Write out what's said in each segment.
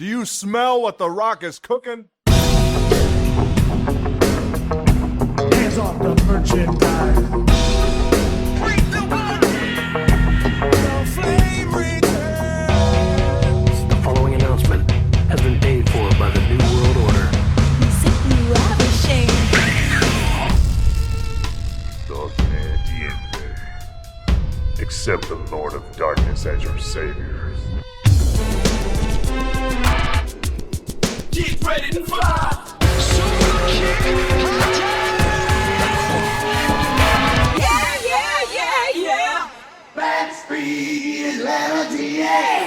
Do you smell what The Rock is cooking? Hands off the merchandise. Bring the flame returns. The following announcement has been paid for by the New World Order. Simply ravishing. Accept the Lord of Darkness as your savior. Get ready to fly. Super kick. Yeah. Let's be Atlanta, DA.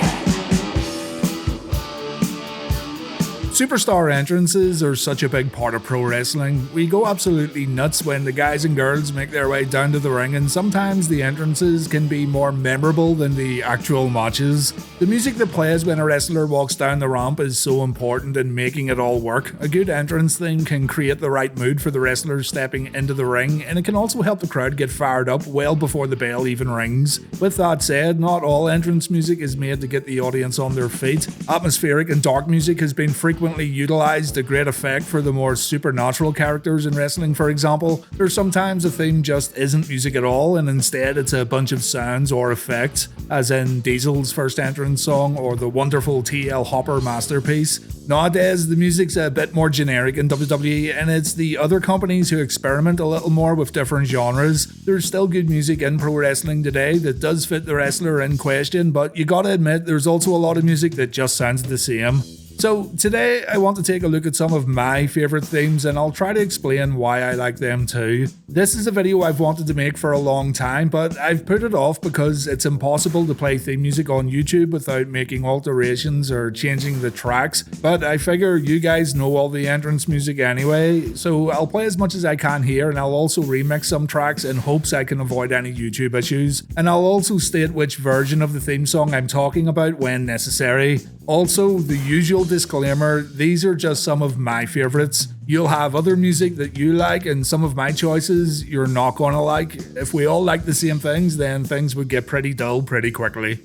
Superstar entrances are such a big part of pro wrestling. We go absolutely nuts when the guys and girls make their way down to the ring, and sometimes the entrances can be more memorable than the actual matches. The music that plays when a wrestler walks down the ramp is so important in making it all work. A good entrance theme can create the right mood for the wrestler stepping into the ring, and it can also help the crowd get fired up well before the bell even rings. With that said, not all entrance music is made to get the audience on their feet. Atmospheric and dark music has been frequently utilized to great effect for the more supernatural characters in wrestling, for example. There's sometimes a theme just isn't music at all, and instead it's a bunch of sounds or effects, as in Diesel's first entrance song or the wonderful TL Hopper masterpiece. Nowadays, the music's a bit more generic in WWE, and it's the other companies who experiment a little more with different genres. There's still good music in pro wrestling today that does fit the wrestler in question, but you gotta admit there's also a lot of music that just sounds the same. So today I want to take a look at some of my favourite themes, and I'll try to explain why I like them too. This is a video I've wanted to make for a long time, but I've put it off because it's impossible to play theme music on YouTube without making alterations or changing the tracks, but I figure you guys know all the entrance music anyway, so I'll play as much as I can here, and I'll also remix some tracks in hopes I can avoid any YouTube issues, and I'll also state which version of the theme song I'm talking about when necessary. Also, the usual disclaimer, these are just some of my favourites. You'll have other music that you like, and some of my choices you're not gonna like. If we all like the same things, then things would get pretty dull pretty quickly.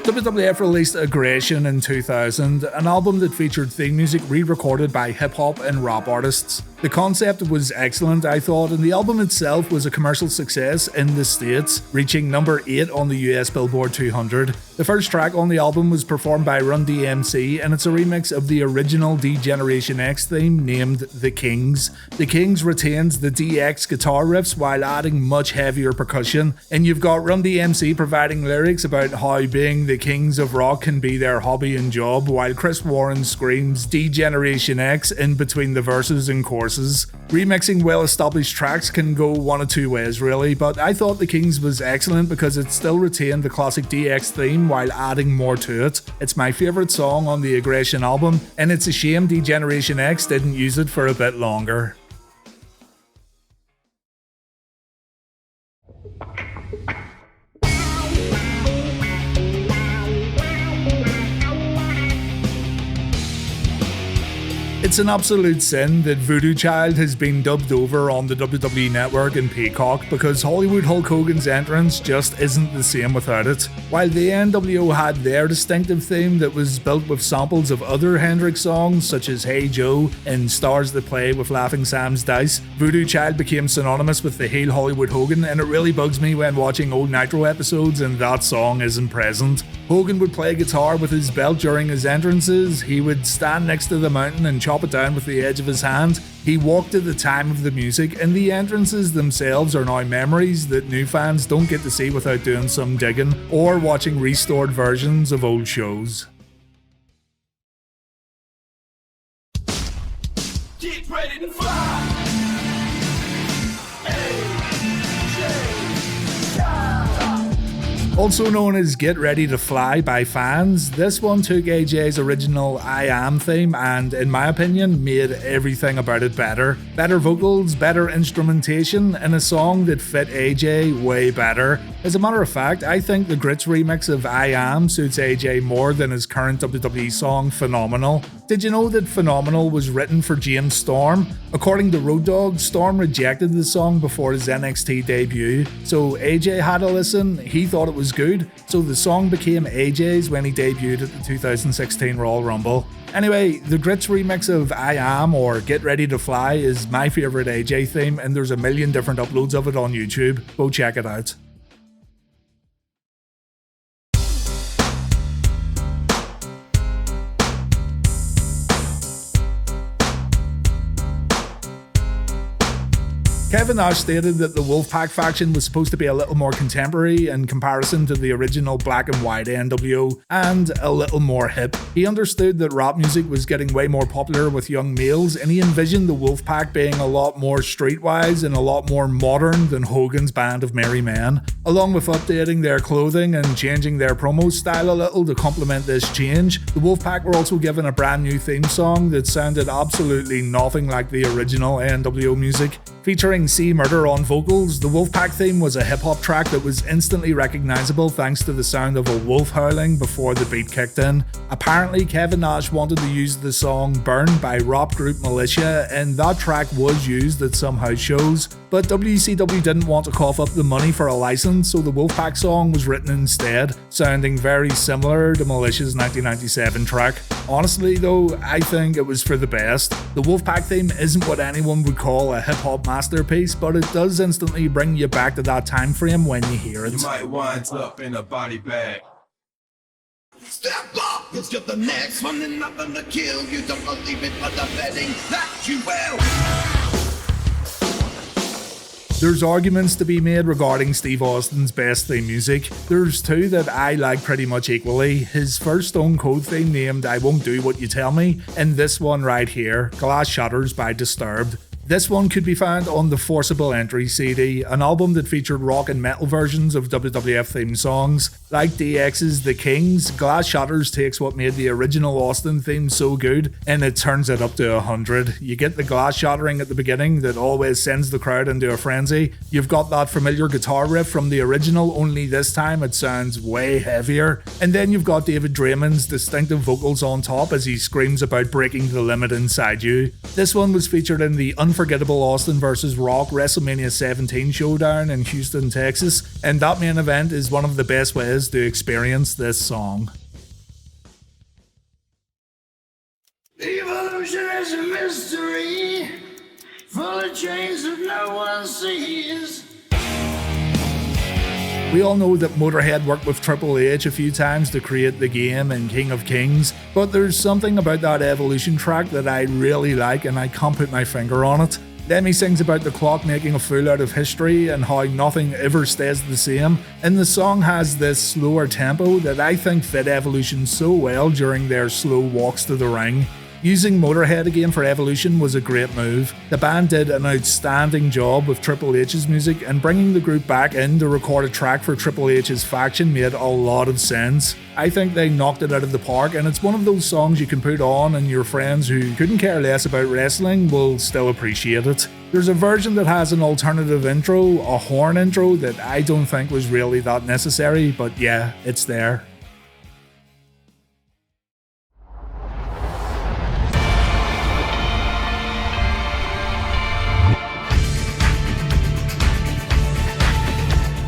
WWF released Aggression in 2000, an album that featured theme music re-recorded by hip-hop and rap artists. The concept was excellent, I thought, and the album itself was a commercial success in the States, reaching number 8 on the US Billboard 200. The first track on the album was performed by RUN DMC, and it's a remix of the original D-Generation X theme named The Kings. The Kings retains the DX guitar riffs while adding much heavier percussion, and you've got RUN DMC providing lyrics about how being the kings of rock can be their hobby and job, while Chris Warren screams D-Generation X in between the verses and choruses. Remixing well-established tracks can go one of two ways really, but I thought The Kings was excellent because it still retained the classic DX theme while adding more to it. It's my favourite song on the Aggression album, and it's a shame D-Generation X didn't use it for a bit longer. It's an absolute sin that Voodoo Child has been dubbed over on the WWE Network and Peacock because Hollywood Hulk Hogan's entrance just isn't the same without it. While the NWO had their distinctive theme that was built with samples of other Hendrix songs such as Hey Joe and Stars That Play with Laughing Sam's Dice, Voodoo Child became synonymous with the heel Hollywood Hogan, and it really bugs me when watching old Nitro episodes and that song isn't present. Hogan would play guitar with his belt during his entrances, he would stand next to the mountain and chop it down with the edge of his hand. He walked at the time of the music, and the entrances themselves are now memories that new fans don't get to see without doing some digging or watching restored versions of old shows. Get ready to fly. Also known as Get Ready to Fly by fans, this one took AJ's original I Am theme and, in my opinion, made everything about it better. Better vocals, better instrumentation, and a song that fit AJ way better. As a matter of fact, I think the Grits remix of I Am suits AJ more than his current WWE song Phenomenal. Did you know that Phenomenal was written for James Storm? According to Road Dogg, Storm rejected the song before his NXT debut, so AJ had a listen, he thought it was good, so the song became AJ's when he debuted at the 2016 Royal Rumble. Anyway, the Grits remix of I Am or Get Ready to Fly is my favourite AJ theme, and there's a million different uploads of it on YouTube. Go check it out. Kevin Nash stated that the Wolfpac faction was supposed to be a little more contemporary in comparison to the original black and white NWO and a little more hip. He understood that rap music was getting way more popular with young males, and he envisioned the Wolfpac being a lot more streetwise and a lot more modern than Hogan's Band of Merry Men. Along with updating their clothing and changing their promo style a little to complement this change, the Wolfpac were also given a brand new theme song that sounded absolutely nothing like the original NWO music. Featuring C Murder on vocals, the Wolfpac theme was a hip-hop track that was instantly recognizable thanks to the sound of a wolf howling before the beat kicked in. Apparently, Kevin Nash wanted to use the song Burn by rap group Militia, and that track was used at some house shows, but WCW didn't want to cough up the money for a license, so the Wolfpac song was written instead, sounding very similar to Militia's 1997 track. Honestly though, I think it was for the best. The Wolfpac theme isn't what anyone would call a hip-hop masterpiece, but it does instantly bring you back to that time frame when you hear it. You might wind up in a body bag. Step up, it's just the next one and nothing to kill. You don't believe it, but I'm betting that you will. There's arguments to be made regarding Steve Austin's best theme music. There's two that I like pretty much equally. His first Stone Cold theme named I Won't Do What You Tell Me, and this one right here, Glass Shatters by Disturbed. This one could be found on the Forcible Entry CD, an album that featured rock and metal versions of WWF theme songs. Like DX's The Kings, Glass Shatters takes what made the original Austin theme so good and it turns it up to 100. You get the glass shattering at the beginning that always sends the crowd into a frenzy. You've got that familiar guitar riff from the original, only this time it sounds way heavier. And then you've got David Draymond's distinctive vocals on top as he screams about breaking the limit inside you. This one was featured in the unforgettable Austin vs. Rock WrestleMania 17 showdown in Houston, Texas, and that main event is one of the best ways to experience this song. Evolution is a mystery, full of chains that no one sees. We all know that Motorhead worked with Triple H a few times to create The Game and King of Kings, but there's something about that Evolution track that I really like and I can't put my finger on it. Lemmy sings about the clock making a fool out of history and how nothing ever stays the same, and the song has this slower tempo that I think fit Evolution so well during their slow walks to the ring. Using Motorhead again for Evolution was a great move. The band did an outstanding job with Triple H's music, and bringing the group back in to record a track for Triple H's faction made a lot of sense. I think they knocked it out of the park, and it's one of those songs you can put on and your friends who couldn't care less about wrestling will still appreciate it. There's a version that has an alternative intro, a horn intro, that I don't think was really that necessary, but yeah, it's there.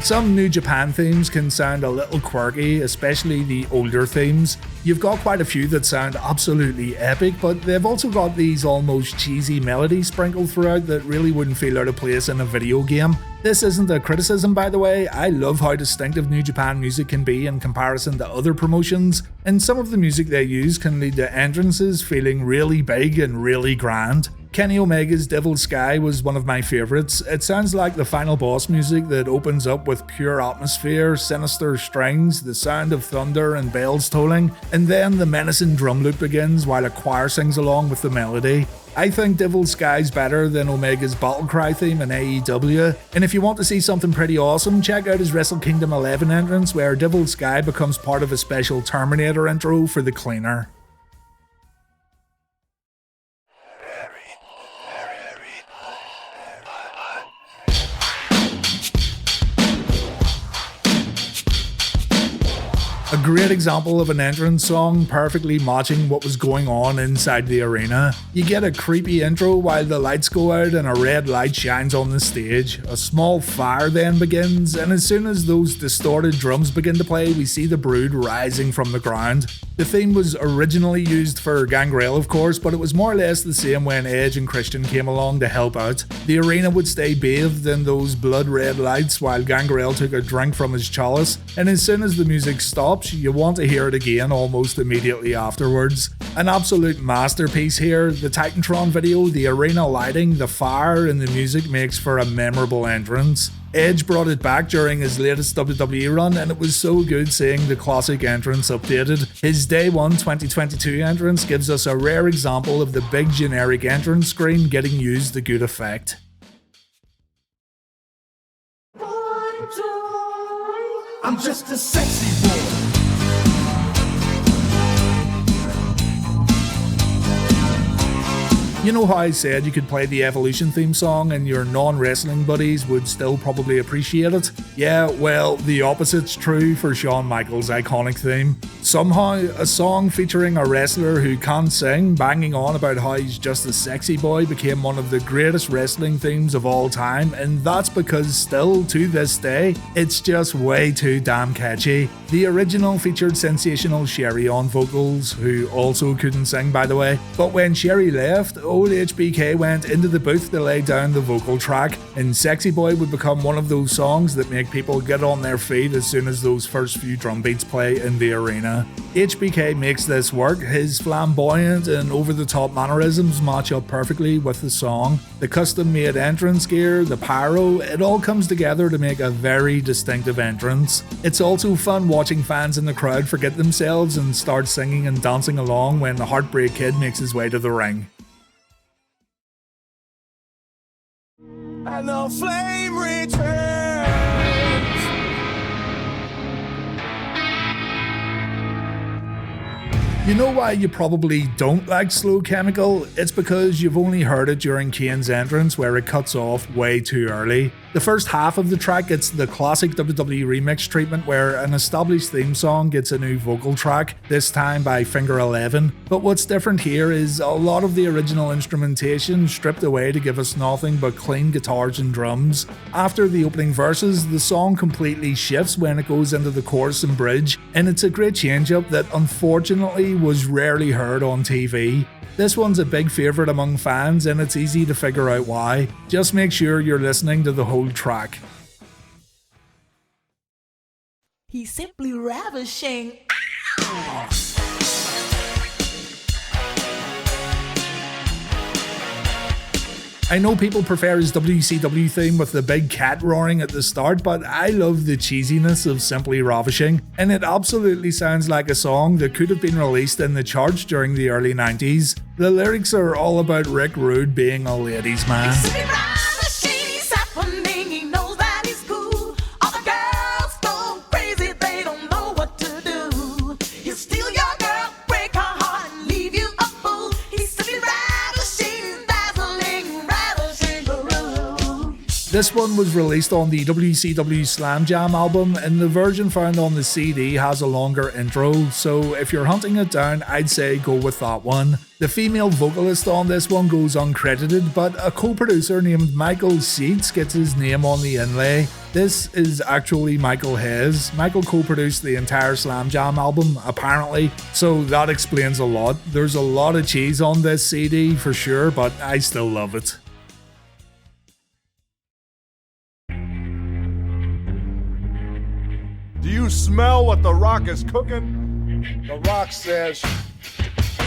Some New Japan themes can sound a little quirky, especially the older themes. You've got quite a few that sound absolutely epic, but they've also got these almost cheesy melodies sprinkled throughout that really wouldn't feel out of place in a video game. This isn't a criticism, by the way. I love how distinctive New Japan music can be in comparison to other promotions, and some of the music they use can lead to entrances feeling really big and really grand. Kenny Omega's Devil's Sky was one of my favourites. It sounds like the final boss music that opens up with pure atmosphere, sinister strings, the sound of thunder and bells tolling, and then the menacing drum loop begins while a choir sings along with the melody. I think Devil's Sky's better than Omega's Battle Cry theme in AEW, and if you want to see something pretty awesome, check out his Wrestle Kingdom 11 entrance where Devil's Sky becomes part of a special Terminator intro for the cleaner. A A great example of an entrance song perfectly matching what was going on inside the arena. You get a creepy intro while the lights go out and a red light shines on the stage. A small fire then begins, and as soon as those distorted drums begin to play, we see the Brood rising from the ground. The theme was originally used for Gangrel, of course, but it was more or less the same when Edge and Christian came along to help out. The arena would stay bathed in those blood red lights while Gangrel took a drink from his chalice, and as soon as the music stops, you want to hear it again almost immediately afterwards. An absolute masterpiece here. The Titantron video, the arena lighting, the fire, and the music makes for a memorable entrance. Edge brought it back during his latest WWE run, and it was so good seeing the classic entrance updated. His Day 1 2022 entrance gives us a rare example of the big generic entrance screen getting used to good effect. I'm just a sexy boy. You know how I said you could play the Evolution theme song and your non-wrestling buddies would still probably appreciate it? Yeah, well, the opposite's true for Shawn Michaels' iconic theme. Somehow, a song featuring a wrestler who can't sing, banging on about how he's just a sexy boy, became one of the greatest wrestling themes of all time, and that's because still, to this day, it's just way too damn catchy. The original featured sensational Sherry on vocals, who also couldn't sing by the way, but when Sherry left, old HBK went into the booth to lay down the vocal track, and Sexy Boy would become one of those songs that make people get on their feet as soon as those first few drum beats play in the arena. HBK makes this work. His flamboyant and over-the-top mannerisms match up perfectly with the song. The custom-made entrance gear, the pyro, it all comes together to make a very distinctive entrance. It's also fun watching fans in the crowd forget themselves and start singing and dancing along when the Heartbreak Kid makes his way to the ring. And the flame returns. You know why you probably don't like Slow Chemical? It's because you've only heard it during Kane's entrance where it cuts off way too early. The first half of the track gets the classic WWE remix treatment where an established theme song gets a new vocal track, this time by Finger 11. But what's different here is a lot of the original instrumentation stripped away to give us nothing but clean guitars and drums. After the opening verses, the song completely shifts when it goes into the chorus and bridge, and it's a great change-up that unfortunately was rarely heard on TV. This one's a big favourite among fans and it's easy to figure out why. Just make sure you're listening to the whole track. He's simply ravishing. I know people prefer his WCW theme with the big cat roaring at the start, but I love the cheesiness of Simply Ravishing, and it absolutely sounds like a song that could have been released in the charts during the early 90s. The lyrics are all about Rick Rude being a ladies' man. This one was released on the WCW Slam Jam album, and the version found on the CD has a longer intro, so if you're hunting it down, I'd say go with that one. The female vocalist on this one goes uncredited, but a co-producer named Michael Seitz gets his name on the inlay. This is actually Michael Hayes. Michael co-produced the entire Slam Jam album, apparently, so that explains a lot. There's a lot of cheese on this CD for sure, but I still love it. Do you smell what The Rock is cooking? The Rock says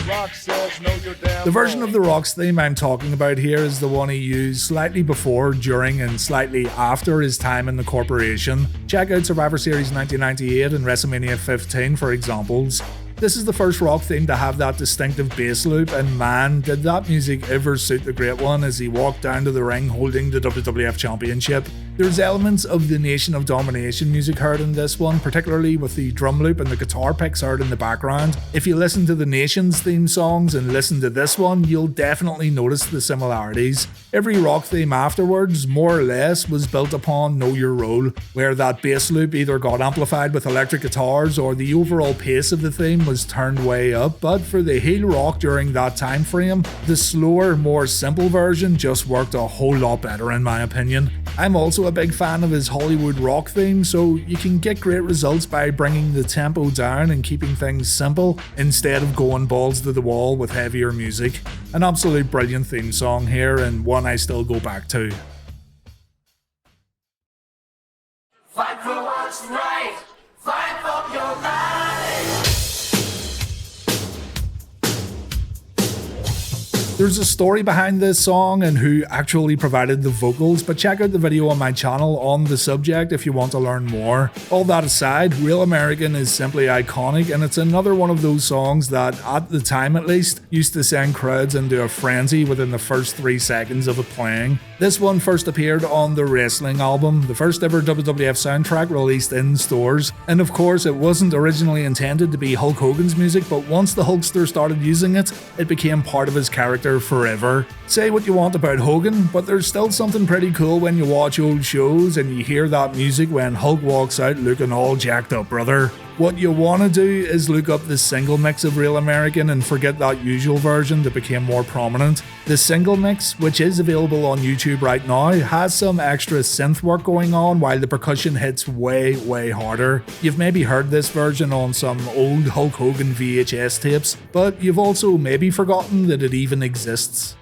know your damn The version role. of The Rock's theme I'm talking about here is the one he used slightly before, during, and slightly after his time in the corporation. Check out Survivor Series 1998 and WrestleMania 15 for examples. This is the first Rock theme to have that distinctive bass loop, and man, did that music ever suit the Great One as he walked down to the ring holding the WWF Championship. There's elements of the Nation of Domination music heard in this one, particularly with the drum loop and the guitar picks heard in the background. If you listen to the Nation's theme songs and listen to this one, you'll definitely notice the similarities. Every rock theme afterwards, more or less, was built upon Know Your Role, where that bass loop either got amplified with electric guitars or the overall pace of the theme was turned way up, but for the heel rock during that time frame, the slower, more simple version just worked a whole lot better in my opinion. I'm also a big fan of his Hollywood rock theme, so you can get great results by bringing the tempo down and keeping things simple instead of going balls to the wall with heavier music. An absolute brilliant theme song here, and one I still go back to. Fight for what's right. Fight for your life. There's a story behind this song and who actually provided the vocals, but check out the video on my channel on the subject if you want to learn more. All that aside, Real American is simply iconic, and it's another one of those songs that, at the time at least, used to send crowds into a frenzy within the first 3 seconds of it playing. This one first appeared on the Wrestling album, the first ever WWF soundtrack released in stores, and of course it wasn't originally intended to be Hulk Hogan's music, but once the Hulkster started using it, it became part of his character forever. Say what you want about Hogan, but there's still something pretty cool when you watch old shows and you hear that music when Hulk walks out looking all jacked up, brother. What you want to do is look up the single mix of Real American and forget that usual version that became more prominent. The single mix, which is available on YouTube right now, has some extra synth work going on while the percussion hits way harder. You've maybe heard this version on some old Hulk Hogan VHS tapes, but you've also maybe forgotten that it even exists.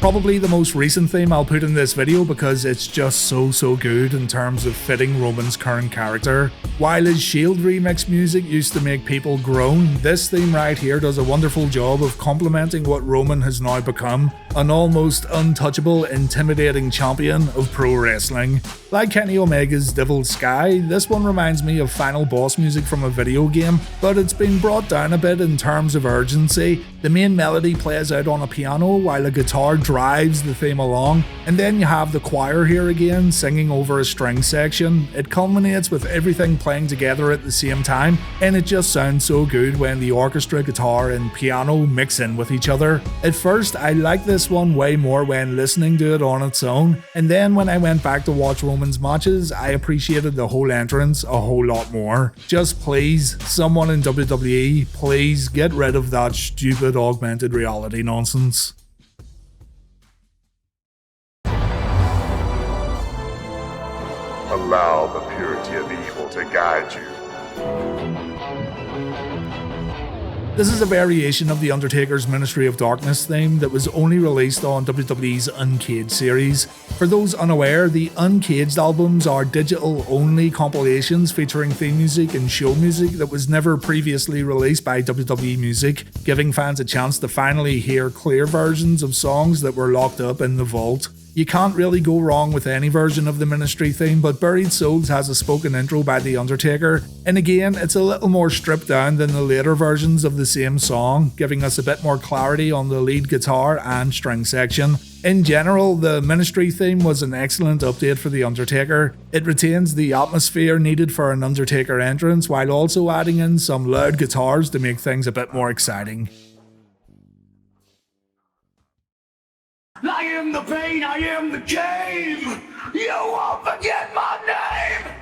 Probably the most recent theme I'll put in this video because it's just so good in terms of fitting Roman's current character. While his Shield remix music used to make people groan, this theme right here does a wonderful job of complementing what Roman has now become, an almost untouchable, intimidating champion of pro wrestling. Like Kenny Omega's Devil's Sky, this one reminds me of Final Boss music from a video game, but it's been brought down a bit in terms of urgency. The main melody plays out on a piano while a guitar drives the theme along, and then you have the choir here again singing over a string section. It culminates with everything playing together at the same time, and it just sounds so good when the orchestra, guitar and piano mix in with each other. At first I liked this one way more when listening to it on its own, and then when I went back to watch Roman's matches, I appreciated the whole entrance a whole lot more. Just please, someone in WWE, please get rid of that stupid augmented reality nonsense. Allow the purity of evil to guide you. This is a variation of the Undertaker's Ministry of Darkness theme that was only released on WWE's Uncaged series. For those unaware, the Uncaged albums are digital-only compilations featuring theme music and show music that was never previously released by WWE Music, giving fans a chance to finally hear clear versions of songs that were locked up in the vault. You can't really go wrong with any version of the Ministry theme, but Buried Souls has a spoken intro by The Undertaker, and again, it's a little more stripped down than the later versions of the same song, giving us a bit more clarity on the lead guitar and string section. In general, the Ministry theme was an excellent update for The Undertaker. It retains the atmosphere needed for an Undertaker entrance, while also adding in some loud guitars to make things a bit more exciting. I am the pain, I am the game. You won't forget my name.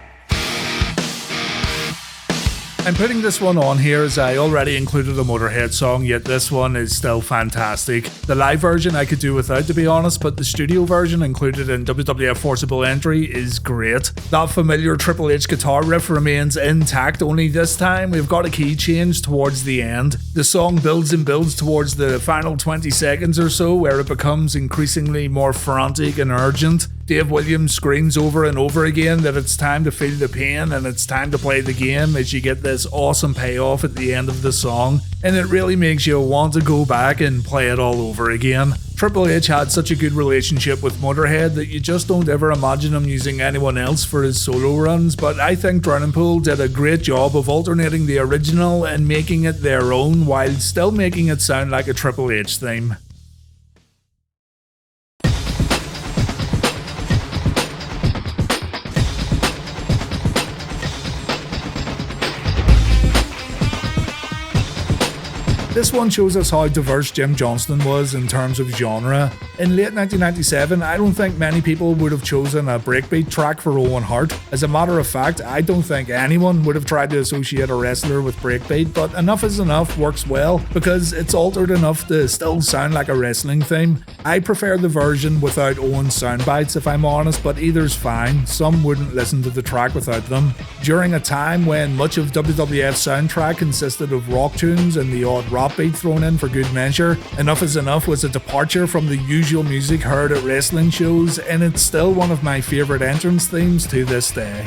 I'm putting this one on here as I already included a Motorhead song, yet this one is still fantastic. The live version I could do without, to be honest, but the studio version included in WWF Forcible Entry is great. That familiar Triple H guitar riff remains intact, only this time we've got a key change towards the end. The song builds and builds towards the final 20 seconds or so, where it becomes increasingly more frantic and urgent. Dave Williams screams over and over again that it's time to feel the pain and it's time to play the game as you get this awesome payoff at the end of the song, and it really makes you want to go back and play it all over again. Triple H had such a good relationship with Motorhead that you just don't ever imagine him using anyone else for his solo runs, but I think Drowning Pool did a great job of alternating the original and making it their own while still making it sound like a Triple H theme. This one shows us how diverse Jim Johnston was in terms of genre. In late 1997, I don't think many people would have chosen a breakbeat track for Owen Hart. As a matter of fact, I don't think anyone would have tried to associate a wrestler with breakbeat, but Enough Is Enough works well because it's altered enough to still sound like a wrestling theme. I prefer the version without Owen's sound bites if I'm honest, but either's fine. Some wouldn't listen to the track without them. During a time when much of WWF's soundtrack consisted of rock tunes and the odd rap beat thrown in for good measure, Enough Is Enough was a departure from the usual music heard at wrestling shows, and it's still one of my favourite entrance themes to this day.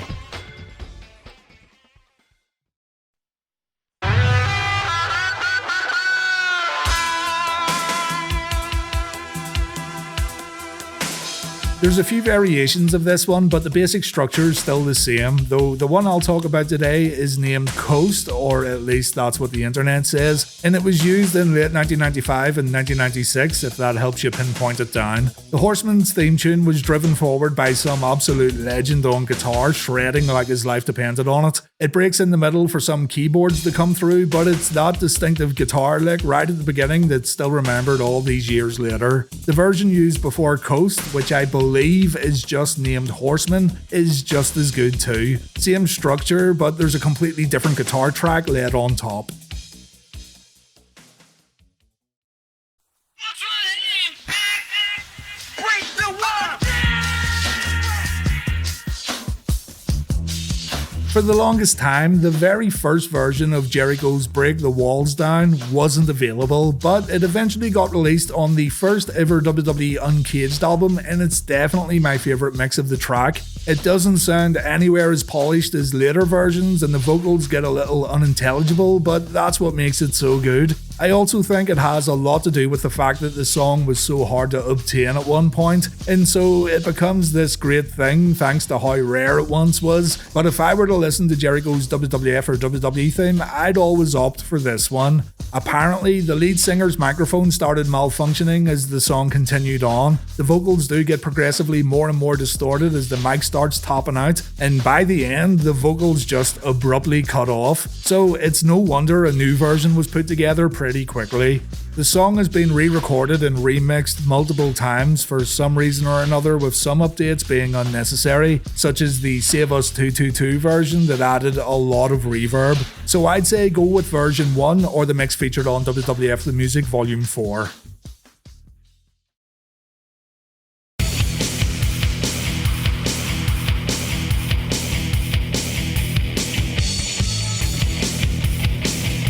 There's a few variations of this one, but the basic structure is still the same, though the one I'll talk about today is named Coast, or at least that's what the internet says, and it was used in late 1995 and 1996, if that helps you pinpoint it down. The Horsemen's theme tune was driven forward by some absolute legend on guitar, shredding like his life depended on it. It breaks in the middle for some keyboards to come through, but it's that distinctive guitar lick right at the beginning that's still remembered all these years later. The version used before Coast, which I believe is just named Horsemen, is just as good too. Same structure, but there's a completely different guitar track laid on top. For the longest time, the very first version of Jericho's Break the Walls Down wasn't available, but it eventually got released on the first ever WWE Uncaged album, and it's definitely my favourite mix of the track. It doesn't sound anywhere as polished as later versions, and the vocals get a little unintelligible, but that's what makes it so good. I also think it has a lot to do with the fact that the song was so hard to obtain at one point, and so it becomes this great thing thanks to how rare it once was. But if I were to listen to Jericho's WWF or WWE theme, I'd always opt for this one. Apparently, the lead singer's microphone started malfunctioning as the song continued on. The vocals do get progressively more and more distorted as the mic starts topping out, and by the end, the vocals just abruptly cut off. So it's no wonder a new version was put together pretty quickly. The song has been re-recorded and remixed multiple times for some reason or another, with some updates being unnecessary, such as the Save Us 222 version that added a lot of reverb. So I'd say go with version 1 or the mix featured on WWF The Music Volume 4.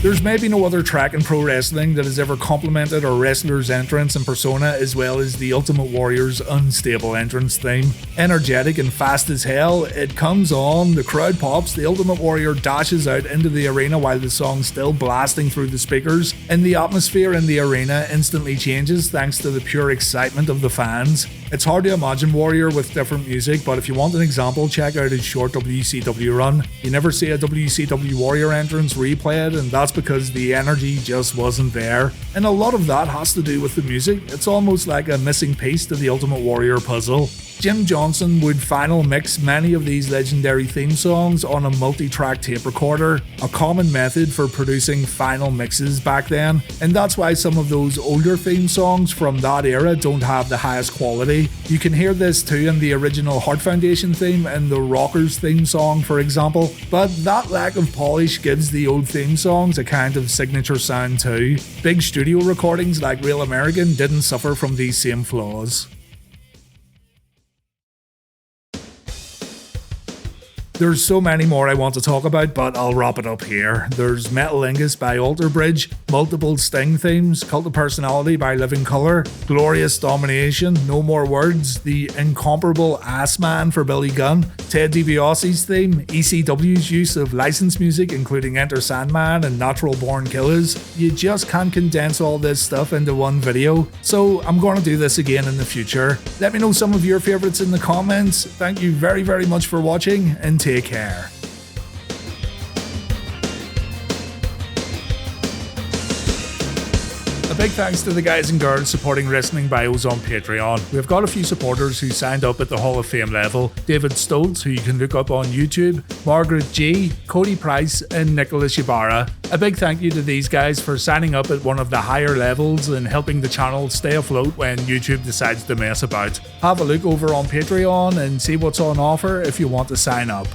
There's maybe no other track in pro wrestling that has ever complemented a wrestler's entrance and persona as well as the Ultimate Warrior's unstable entrance theme. Energetic and fast as hell, it comes on, the crowd pops, the Ultimate Warrior dashes out into the arena while the song's still blasting through the speakers, and the atmosphere in the arena instantly changes thanks to the pure excitement of the fans. It's hard to imagine Warrior with different music, but if you want an example, check out his short WCW run. You never see a WCW Warrior entrance replayed, and that's because the energy just wasn't there. And a lot of that has to do with the music. It's almost like a missing piece to the Ultimate Warrior puzzle. Jim Johnston would final mix many of these legendary theme songs on a multi-track tape recorder, a common method for producing final mixes back then, and that's why some of those older theme songs from that era don't have the highest quality. You can hear this too in the original Hart Foundation theme and the Rockers theme song, for example, but that lack of polish gives the old theme songs a kind of signature sound too. Big studio recordings like Real American didn't suffer from these same flaws. There's so many more I want to talk about, but I'll wrap it up here. There's Metal Lingus by Alter Bridge, multiple Sting themes, Cult of Personality by Living Colour, Glorious Domination, No More Words, the incomparable Ass Man for Billy Gunn, Ted DiBiase's theme, ECW's use of licensed music including Enter Sandman and Natural Born Killers. You just can't condense all this stuff into one video, so I'm going to do this again in the future. Let me know some of your favourites in the comments. Thank you very, very much for watching, and take care. A big thanks to the guys and girls supporting Wrestling Bios on Patreon. We've got a few supporters who signed up at the Hall of Fame level: David Stoltz, who you can look up on YouTube, Margaret G, Cody Price, and Nicholas Ybarra. A big thank you to these guys for signing up at one of the higher levels and helping the channel stay afloat when YouTube decides to mess about. Have a look over on Patreon and see what's on offer if you want to sign up.